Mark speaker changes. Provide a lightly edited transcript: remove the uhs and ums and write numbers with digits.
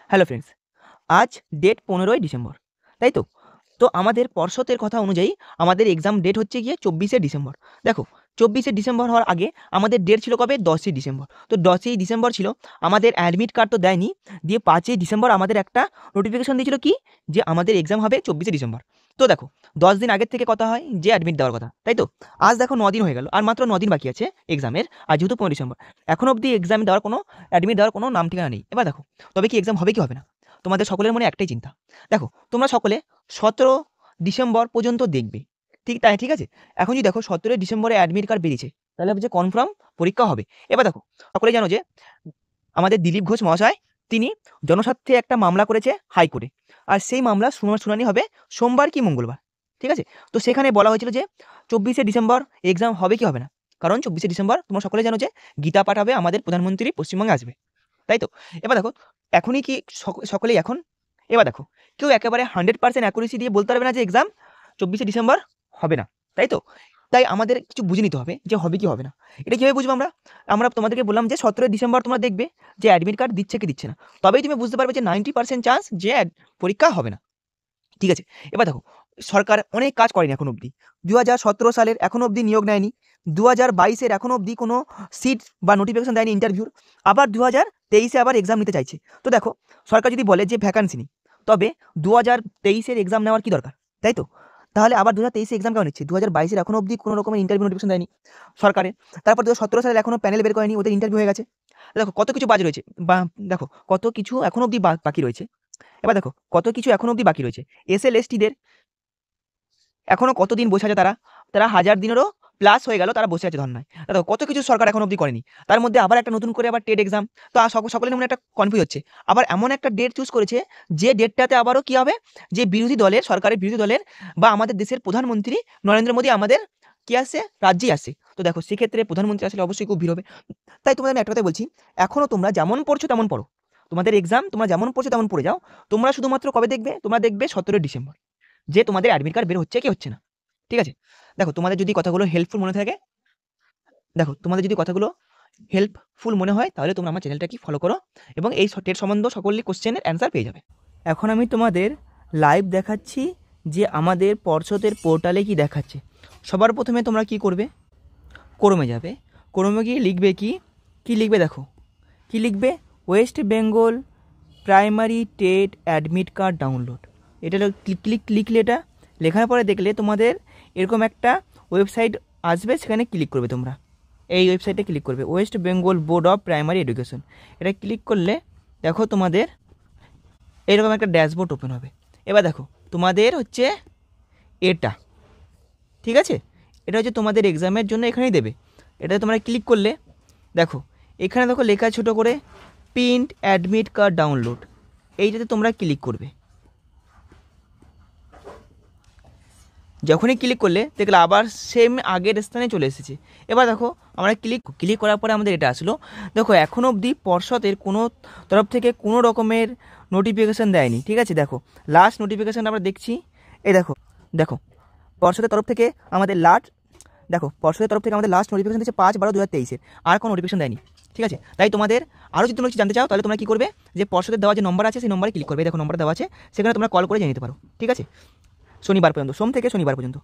Speaker 1: Hello friends, আজ date 15ই December, তাই তো? তো আমাদের পর্ষদের কথা অনুযায়ী আমাদের এক্সাম ডেট হচ্ছে গিয়ে 24শে ডিসেম্বর। দেখো, 24শে ডিসেম্বর হওয়ার আগে আমাদের ডেট ছিল কবে? 10ই ডিসেম্বর। তো 10ই ডিসেম্বর ছিল, আমাদের অ্যাডমিট কার্ড তো দেয়নি। দিয়ে 5ই ডিসেম্বর আমাদের একটা নোটিফিকেশন দিয়েছিল কি, যে আমাদের এক্সাম হবে 24শে ডিসেম্বর। তো দেখো, 10 দিন আগের থেকে কথা হয় যে অ্যাডমিট দেওয়ার কথা, তাই তো? আজ দেখো 9 দিন হয়ে গেল, আর মাত্র 9 দিন বাকি আছে এক্সামের। আর যেহেতু 15 ডিসেম্বর, এখন অবধি এক্সাম দেওয়ার কোনো অ্যাডমিট দেওয়ার কোনো নাম ঠিকানা নেই। এবার দেখো, তবে কি এক্সাম হবে কি হবে না? তোমাদের সকলের মনে একটাই চিন্তা। দেখো, তোমরা সকলে 17 ডিসেম্বর পর্যন্ত দেখবে, ঠিক আছে? এখন যদি দেখো 17 ডিসেম্বরে অ্যাডমিট কার্ড বেরিয়েছে, তাহলে হচ্ছে কনফার্ম পরীক্ষা হবে। এবার দেখো, সকলে জানো যে আমাদের দিলীপ ঘোষ মহাশয় তিনি জনস্বার্থে একটা মামলা করেছে হাইকোর্টে। আর সেই মামলা শুনানি হবে সোমবার কি মঙ্গলবার, ঠিক আছে? তো সেখানে বলা হয়েছিল যে 24শে ডিসেম্বর এক্সাম হবে কি হবে না। কারণ 24শে ডিসেম্বর তোমরা সকলে জানো যে গীতা পাঠ হবে, আমাদের প্রধানমন্ত্রী পশ্চিমবঙ্গে আসবে, তাই তো? এবার দেখো, এখনই কি সকলেই এখন, এবার দেখো, কেউ একেবারে 100% অ্যাকুরেসি দিয়ে বলতে পারবে না যে এক্সাম 24শে ডিসেম্বর হবে না, তাই তো? তাই আমাদের কিছু বুঝে নিতে হবে যে হবে কি হবে না। এটা কীভাবে বুঝবো আমরা? আমরা তোমাদেরকে বললাম যে 17 ডিসেম্বর তোমরা দেখবে যে অ্যাডমিট কার্ড দিচ্ছে কি দিচ্ছে না, তবেই তুমি বুঝতে পারবে যে 90% চান্স যে পরীক্ষা হবে না, ঠিক আছে? এবার দেখো, সরকার অনেক কাজ করেনি এখন অবধি। 2017 সালের এখন অবধি নিয়োগ নেয়নি, 2022-এর এখন অবধি কোনো সিট বা নোটিফিকেশন দেয়নি ইন্টারভিউর, আবার 2023-এ আবার এক্সাম নিতে চাইছে। তো দেখো, সরকার যদি বলে যে ভ্যাকান্সি নেই, তবে 2023-এর এক্সাম নেওয়ার কি দরকার, তাই তো? তাহলে আবার 2023-এ এক্সাম কেন নিচ্ছে? 2022-এর এখন অবধি কোনো রকমের ইন্টারভিউ নোটিফিকেশন দেয়নি সরকারে। তারপর 2017 সালের এখনও প্যানেল বের করেনি, ওদের ইন্টারভিউ হয়ে গেছে। দেখো কত কিছু বাজ রয়েছে, বা দেখো কত কিছু এখন অবধি বাকি রয়েছে। এবার দেখো, কত কিছু এখন অবধি বাকি রয়েছে। এসএলএসটিদের এখনো কতদিন বসে আছে তারা? তারা 1000 দিনেরও প্লাস হয়ে গেল তারা বসে আছে ধর্নায়। দেখো কত কিছু সরকার এখন অবধি করেনি। তার মধ্যে আবার একটা নতুন করে আবার টেট এক্সাম। তো সকলের মনে একটা কনফিউজ হচ্ছে। আবার এমন একটা ডেট চুজ করেছে যে ডেটটাতে আবারও কি হবে, যে বিরোধী দলের, সরকারের বিরোধী দলের বা আমাদের দেশের প্রধানমন্ত্রী নরেন্দ্র মোদী আমাদের কি আসছে, রাজ্যেই আসছে। তো দেখো সেক্ষেত্রে প্রধানমন্ত্রী আসলে অবশ্যই খুব ভিড় হবে। তাই তোমাদের আমি একটা কথাই বলছি, এখনো তোমরা যেমন পড়ছো তেমন পড়ো। তোমাদের এক্সাম তোমরা যেমন পড়ছো তেমন পড়ে যাও। তোমরা শুধুমাত্র কবে দেখবে? তোমরা দেখবে 17 ডিসেম্বর, যে তোমাদের অ্যাডমিট কার্ড বের হচ্ছে কি হচ্ছে না, ঠিক আছে? দেখো তোমাদের যদি কথাগুলো হেল্পফুল মনে থাকে, দেখো তোমাদের যদি কথাগুলো হেল্পফুল মনে হয়, তাহলে তোমরা আমার চ্যানেলটাকে ফলো করো এবং এই টেট সম্বন্ধ সকলের কোশ্চেনের অ্যান্সার পেয়ে যাবে। এখন আমি তোমাদের লাইভ দেখাচ্ছি যে আমাদের পর্ষদের পোর্টালে কি দেখাচ্ছে। সবার প্রথমে তোমরা কি করবে? ক্রোমে যাবে। ক্রোমে গিয়ে লিখবে কি লিখবে? দেখো কি লিখবে, West Bengal primary TET admit card download. এটা লিখলে, এটা লেখার পরে দেখলে তোমাদের এরকম একটা ওয়েবসাইট আসবে, সেখানে ক্লিক করবে তোমরা। এই ওয়েবসাইটে ক্লিক করবে, West Bengal board of primary education. এটা ক্লিক করলে দেখো তোমাদের এরকম একটা ড্যাশবোর্ড ওপেন হবে। এবার দেখো তোমাদের হচ্ছে এটা, ঠিক আছে? এটা হচ্ছে তোমাদের এক্সামের জন্য এখানেই দেবে। এটা তোমরা ক্লিক করলে দেখো এখানে দেখো লেখা ছোটো করে প্রিন্ট অ্যাডমিট কার্ড ডাউনলোড, এইটাতে তোমরা ক্লিক করবে। যখনই ক্লিক করলে দেখলে আবার সেম আগের স্থানে চলে এসেছে। এবার দেখো আমরা ক্লিক করার পরে আমাদের এটা আসলো। দেখো এখনও অবধি পর্ষদের কোনো তরফ থেকে কোনো রকমের নোটিফিকেশান দেয়নি, ঠিক আছে? দেখো লাস্ট নোটিফিকেশান আমরা দেখছি, এই দেখো পর্ষদের তরফ থেকে আমাদের লাস্ট নোটিফিকেশান দিচ্ছে 5/12/2023-এর, আর কোনো নোটিফিকেশান দেয়নি, ঠিক আছে? তাই তোমাদের আরও যদি তোমরা কিছু জানতে চাও, তাহলে তোমরা কী করবে, যে পর্ষদের দেওয়া যে নম্বর আছে সেই নম্বরে ক্লিক করবে। দেখো নম্বর দেওয়া আছে, সেখানে তোমরা কল করে জেনে নিতে পারো, ঠিক আছে? শনিবার পর্যন্ত, সোম থেকে শনিবার পর্যন্ত।